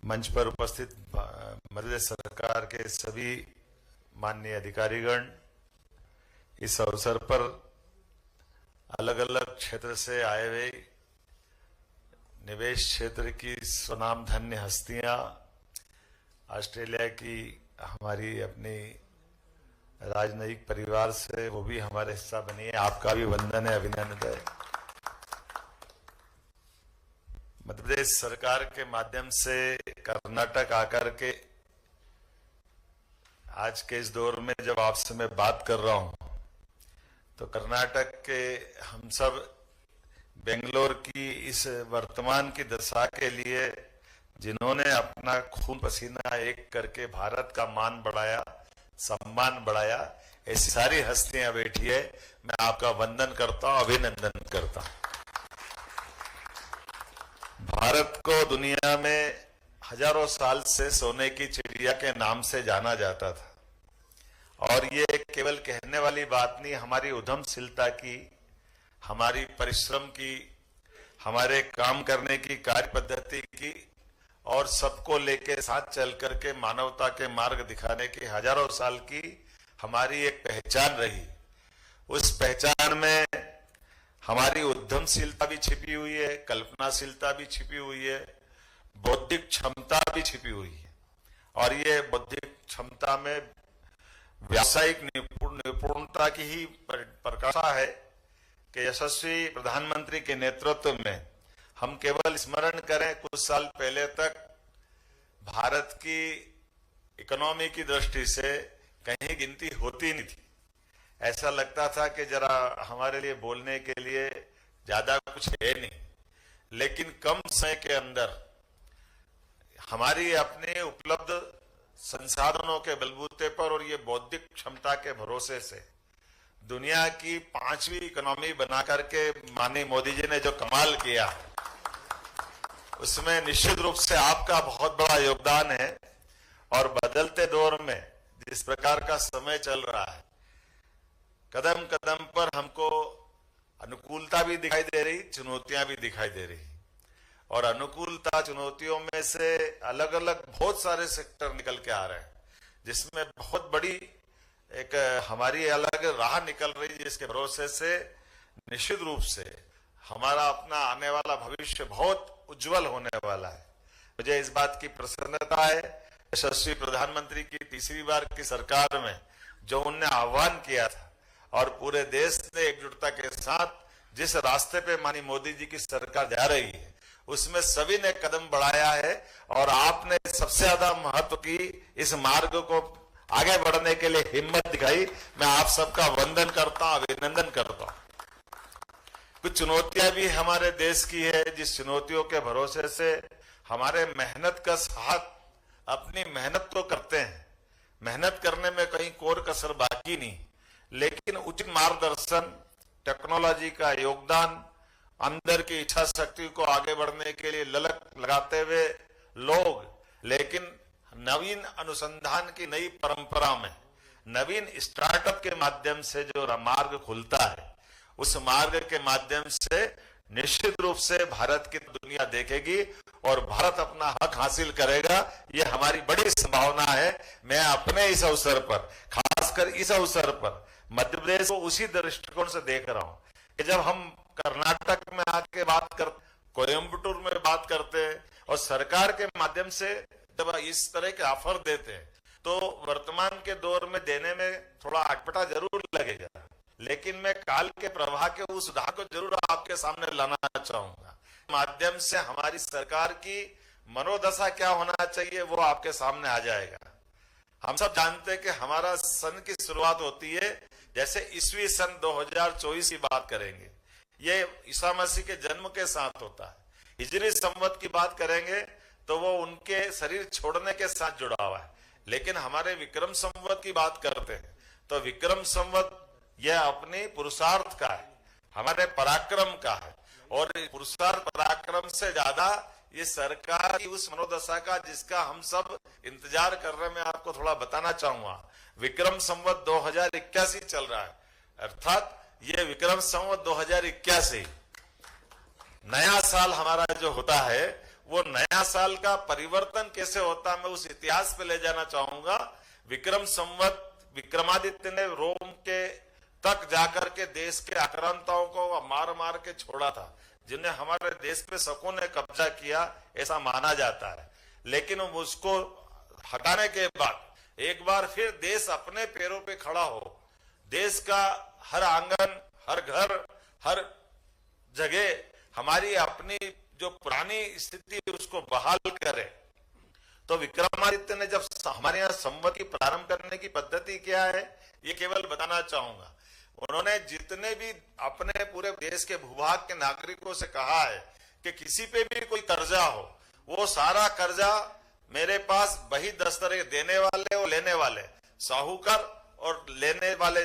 मंच पर उपस्थित मध्य प्रदेश सरकार के सभी माननीय अधिकारीगण, इस अवसर पर अलग अलग क्षेत्र से आए हुए निवेश क्षेत्र की स्वनामधन्य हस्तियां, ऑस्ट्रेलिया की हमारी अपनी राजनयिक परिवार से वो भी हमारे हिस्सा बनी है। आपका भी वंदन है, अभिनंदन है। मध्य प्रदेश सरकार के माध्यम से कर्नाटक आकर के आज के इस दौर में जब आपसे मैं बात कर रहा हूं तो कर्नाटक के हम सब बेंगलोर की इस वर्तमान की दशा के लिए जिन्होंने अपना खून पसीना एक करके भारत का मान बढ़ाया, सम्मान बढ़ाया, ऐसी सारी हस्तियां बैठी है। मैं आपका वंदन करता हूं, अभिनंदन करता हूं। भारत को दुनिया में हजारों साल से सोने की चिड़िया के नाम से जाना जाता था और ये केवल कहने वाली बात नहीं, हमारी उद्यमशीलता की, हमारी परिश्रम की, हमारे काम करने की कार्य पद्धति की और सबको लेके साथ चल करके मानवता के मार्ग दिखाने की हजारों साल की हमारी एक पहचान रही। उस पहचान में हमारी उद्यमशीलता भी छिपी हुई है, कल्पनाशीलता भी छिपी हुई है, बौद्धिक क्षमता भी छिपी हुई है। और ये बौद्धिक क्षमता में व्यावसायिक निपुणता की ही प्रकाशा है कि यशस्वी प्रधानमंत्री के नेतृत्व में हम केवल स्मरण करें, कुछ साल पहले तक भारत की इकोनॉमी की दृष्टि से कहीं गिनती होती नहीं थी। ऐसा लगता था कि जरा हमारे लिए बोलने के लिए ज्यादा कुछ है नहीं, लेकिन कम समय के अंदर हमारी अपने उपलब्ध संसाधनों के बलबूते पर और ये बौद्धिक क्षमता के भरोसे से दुनिया की 5वीं इकोनॉमी बना करके माननीय मोदी जी ने जो कमाल किया, उसमें निश्चित रूप से आपका बहुत बड़ा योगदान है। और बदलते दौर में जिस प्रकार का समय चल रहा है, कदम कदम पर हमको अनुकूलता भी दिखाई दे रही, चुनौतियां भी दिखाई दे रही। और अनुकूलता चुनौतियों में से अलग अलग बहुत सारे सेक्टर निकल के आ रहे हैं, जिसमें बहुत बड़ी एक हमारी अलग राह निकल रही है, जिसके भरोसे से निश्चित रूप से हमारा अपना आने वाला भविष्य बहुत उज्जवल होने वाला है। मुझे इस बात की प्रसन्नता है, यशस्वी प्रधानमंत्री की तीसरी बार की सरकार में जो उनने आह्वान किया था और पूरे देश ने एकजुटता के साथ जिस रास्ते पे माननीय मोदी जी की सरकार जा रही है, उसमें सभी ने कदम बढ़ाया है और आपने सबसे ज्यादा महत्व की इस मार्ग को आगे बढ़ने के लिए हिम्मत दिखाई। मैं आप सबका वंदन करता हूं, अभिनंदन करता हूं। कुछ चुनौतियां भी हमारे देश की है, जिस चुनौतियों के भरोसे से हमारे मेहनत का साथ अपनी मेहनत तो करते हैं, मेहनत करने में कहीं कोर कसर बाकी नहीं, लेकिन उचित मार्गदर्शन, टेक्नोलॉजी का योगदान, अंदर की इच्छा शक्ति को आगे बढ़ने के लिए ललक लगाते हुए लोग, लेकिन नवीन अनुसंधान की नई परंपरा में नवीन स्टार्टअप के माध्यम से जो मार्ग खुलता है, उस मार्ग के माध्यम से निश्चित रूप से भारत की दुनिया देखेगी और भारत अपना हक हासिल करेगा। ये हमारी बड़ी संभावना है। मैं अपने इस अवसर पर, खासकर इस अवसर पर मध्य प्रदेश को उसी दृष्टिकोण से देख रहा हूं कि जब हम कर्नाटक में आके बात कर, कोयम्बटूर में बात करते हैं और सरकार के माध्यम से जब इस तरह के ऑफर देते हैं, तो वर्तमान के दौर में देने में थोड़ा अटपटा जरूर लगेगा, लेकिन मैं काल के प्रवाह के उस उदाहरण को जरूर आपके सामने लाना चाहूंगा। माध्यम से हमारी सरकार की मनोदशा क्या होना चाहिए वो आपके सामने आ जाएगा। हम सब जानते हैं कि हमारा सन की शुरुआत होती है, जैसे ईस्वी सन 2024 की बात करेंगे, ये ईसा मसीह के जन्म के साथ होता है। हिजरी संवत की बात करेंगे तो वो उनके शरीर छोड़ने के साथ जुड़ा हुआ है। लेकिन हमारे विक्रम संवत की बात करते हैं तो विक्रम संवत यह अपनी पुरुषार्थ का है, हमारे पराक्रम का है। और पुरुषार्थ पराक्रम से ज्यादा ये सरकार की उस मनोदशा का जिसका हम सब इंतजार कर रहे हैं, मैं आपको थोड़ा बताना चाहूंगा। विक्रम संवत 2081 चल रहा है, अर्थात ये विक्रम संवत 2081 नया साल हमारा जो होता है वो नया साल का परिवर्तन कैसे होता है मैं उस इतिहास पे ले जाना चाहूंगा। विक्रम संवत विक्रमादित्य ने रोम के तक जाकर के देश के आक्रांताओं को मार मार के छोड़ा था, जिन्हें हमारे देश पे शकों ने कब्जा किया ऐसा माना जाता है। लेकिन उसको हटाने के बाद एक बार फिर देश अपने पैरों पे खड़ा हो, देश का हर आंगन, हर घर, हर जगह हमारी अपनी जो पुरानी स्थिति है उसको बहाल करे। तो विक्रमादित्य ने जब हमारे यहाँ संवत की प्रारंभ करने की पद्धति क्या है ये केवल बताना चाहूंगा। उन्होंने जितने भी अपने पूरे देश के भूभाग के नागरिकों से कहा है कि किसी पे भी कोई कर्जा हो, वो सारा कर्जा मेरे पास वही दस्तरे देने वाले और लेने वाले, साहूकार और लेने वाले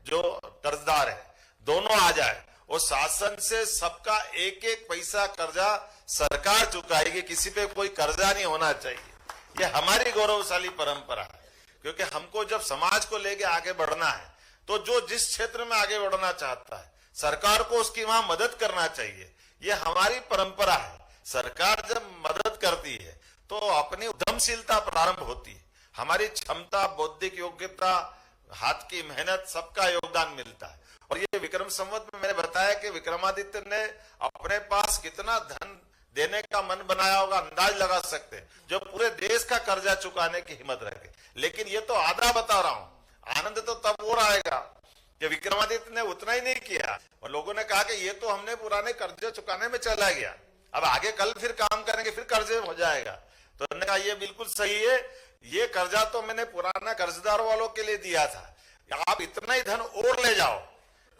जो कर्जदार है दोनों आ जाए, और शासन से सबका एक एक पैसा कर्जा सरकार चुकाएगी, किसी पे कोई कर्जा नहीं होना चाहिए। ये हमारी गौरवशाली परंपरा है, क्योंकि हमको जब समाज को लेके आगे बढ़ना है तो जो जिस क्षेत्र में आगे बढ़ना चाहता है सरकार को उसकी वहां मदद करना चाहिए। ये हमारी परंपरा है। सरकार जब मदद करती है तो अपनी उद्यमशीलता प्रारंभ होती है, हमारी क्षमता, बौद्धिक योग्यता, हाथ की मेहनत, सबका योगदान मिलता है। और ये विक्रम संवत में मैंने बताया कि विक्रमादित्य ने अपने पास कितना धन देने का मन बनाया होगा, अंदाज लगा सकते हैं, जो पूरे देश का कर्जा चुकाने की हिम्मत रखे। लेकिन ये तो आधा बता रहा हूं, आनंद तो तब और आएगा कि विक्रमादित्य ने उतना ही नहीं किया और लोगों ने कहा कि ये तो हमने पुराने कर्जे चुकाने में चला गया, अब आगे कल फिर काम करेंगे फिर कर्जे हो जाएगा। तो उन्होंने कहा ये बिल्कुल सही है, ये कर्जा तो मैंने पुराना कर्जदार वालों के लिए दिया था, आप इतना ही धन और ले जाओ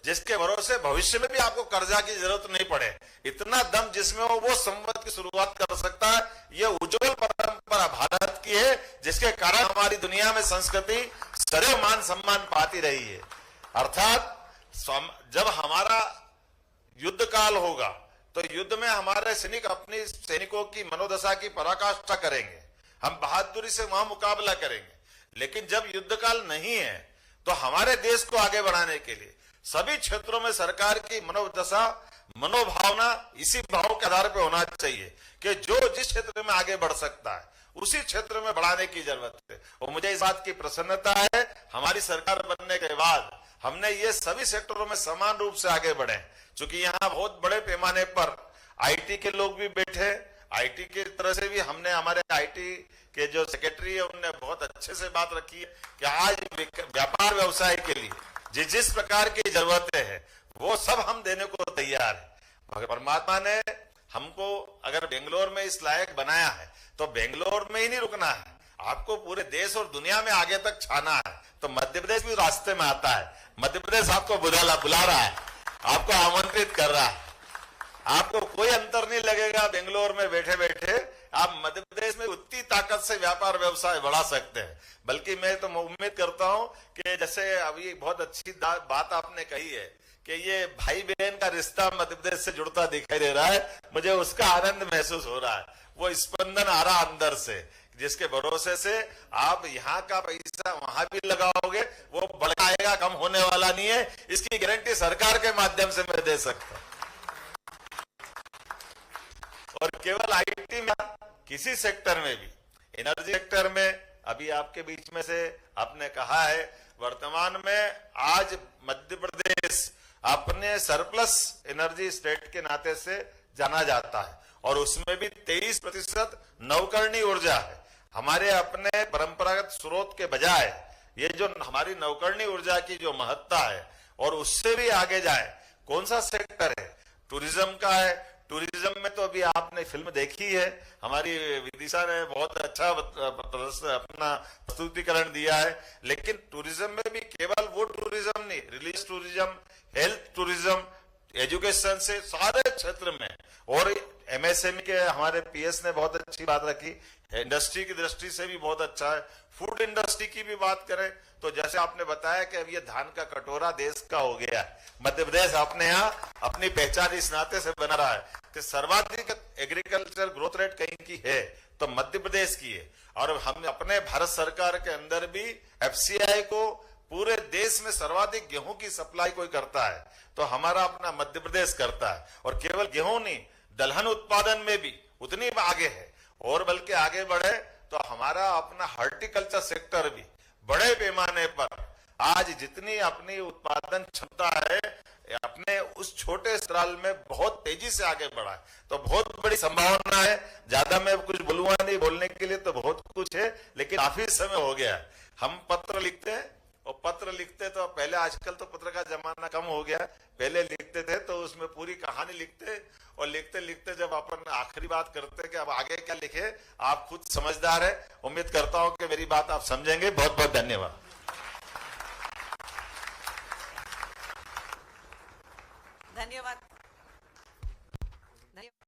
जिसके भरोसे भविष्य में भी आपको कर्जा की जरूरत नहीं पड़े। इतना दम जिसमें वो संवत की शुरुआत कर सकता है, ये उज्जवल परंपरा भारत की है, जिसके कारण हमारी दुनिया में संस्कृति सदैव मान सम्मान पाती रही है। अर्थात जब हमारा युद्ध काल होगा तो युद्ध में हमारे सैनिक अपनी सैनिकों की मनोदशा की पराकाष्ठा करेंगे, हम बहादुरी से वहां मुकाबला करेंगे। लेकिन जब युद्ध काल नहीं है तो हमारे देश को आगे बढ़ाने के लिए सभी क्षेत्रों में सरकार की मनोदशा, मनोभावना इसी भाव के आधार पर होना चाहिए कि जो जिस क्षेत्र में आगे बढ़ सकता है उसी क्षेत्र में बढ़ाने की जरूरत है। और मुझे इस बात की प्रसन्नता है, हमारी सरकार बनने के बाद हमने ये सभी सेक्टरों में समान रूप से आगे बढ़े, क्योंकि यहाँ बहुत बड़े पैमाने पर आईटी के लोग भी बैठे। आईटी की तरह से भी हमने हमारे आईटी के जो सेक्रेटरी है उनने बहुत अच्छे से बात रखी है कि आज व्यापार व्यवसाय के लिए जिस प्रकार की जरूरतें हैं वो सब हम देने को तैयार है। मगर परमात्मा ने हमको अगर बेंगलोर में इस लायक बनाया है तो बेंगलोर में ही नहीं रुकना है, आपको पूरे देश और दुनिया में आगे तक छाना है। तो मध्य प्रदेश भी रास्ते में आता है, मध्य प्रदेश आपको बुला रहा है, आपको आमंत्रित कर रहा है। आपको कोई अंतर नहीं लगेगा, बेंगलोर में बैठे बैठे आप मध्य प्रदेश में उतनी ताकत से व्यापार व्यवसाय बढ़ा सकते हैं। बल्कि मैं तो उम्मीद करता हूं कि जैसे अभी बहुत अच्छी बात आपने कही है कि ये भाई बहन का रिश्ता मध्य प्रदेश से जुड़ता दिखाई दे रहा है, मुझे उसका आनंद महसूस हो रहा है। वो स्पंदन आ रहा अंदर से, जिसके भरोसे से आप यहाँ का पैसा वहां भी लगाओगे, वो बढ़ाएगा, कम होने वाला नहीं है। इसकी गारंटी सरकार के माध्यम से मैं दे सकता हूं। और केवल आईटी में, किसी सेक्टर में भी, एनर्जी सेक्टर में अभी आपके बीच में से आपने कहा है वर्तमान में आज मध्य प्रदेश अपने सरप्लस एनर्जी स्टेट के नाते से जाना जाता है और उसमें भी 23% नवकरणीय ऊर्जा है। हमारे अपने परंपरागत स्रोत के बजाय ये जो हमारी नवकरणीय ऊर्जा की जो महत्ता है और उससे भी आगे जाए, कौन सा सेक्टर है? टूरिज्म का है। टूरिज्म में तो अभी आपने फिल्म देखी है, हमारी विदिशा ने बहुत अच्छा अपना प्रस्तुतिकरण दिया है। लेकिन टूरिज्म में भी केवल वो टूरिज्म नहीं, religious tourism, health tourism, education से सारे क्षेत्र में। और एमएसएमई के हमारे पीएस ने बहुत अच्छी बात रखी, इंडस्ट्री की दृष्टि से भी बहुत अच्छा है। फूड इंडस्ट्री की भी बात करें तो जैसे आपने बताया कि अब ये धान का कटोरा देश का हो गया है, मध्य प्रदेश अपने यहाँ अपनी पहचान इस नाते से बना रहा है कि सर्वाधिक एग्रीकल्चर ग्रोथ रेट कहीं की है तो मध्य प्रदेश की है। और हम अपने भारत सरकार के अंदर भी एफसीआई को पूरे देश में सर्वाधिक गेहूं की सप्लाई कोई करता है तो हमारा अपना मध्य प्रदेश करता है। और केवल गेहूं नहीं, दलहन उत्पादन में भी उतनी आगे है और बल्कि आगे बढ़े तो हमारा अपना हॉर्टिकल्चर सेक्टर भी बड़े पैमाने पर आज जितनी अपनी उत्पादन क्षमता है अपने उस छोटे स्त्राल में बहुत तेजी से आगे बढ़ा है। तो बहुत बड़ी संभावना है। ज्यादा मैं कुछ बोलूंगा नहीं, बोलने के लिए तो बहुत कुछ है, लेकिन काफी समय हो गया है। हम पत्र लिखते हैं और पत्र लिखते तो पहले, आजकल तो पत्र का जमाना कम हो गया, पहले लिखते थे तो उसमें पूरी कहानी लिखते और लिखते लिखते जब अपन आखिरी बात करते कि अब आगे क्या लिखे, आप खुद समझदार है। उम्मीद करता हूं कि मेरी बात आप समझेंगे। बहुत बहुत धन्यवाद। धन्यवाद।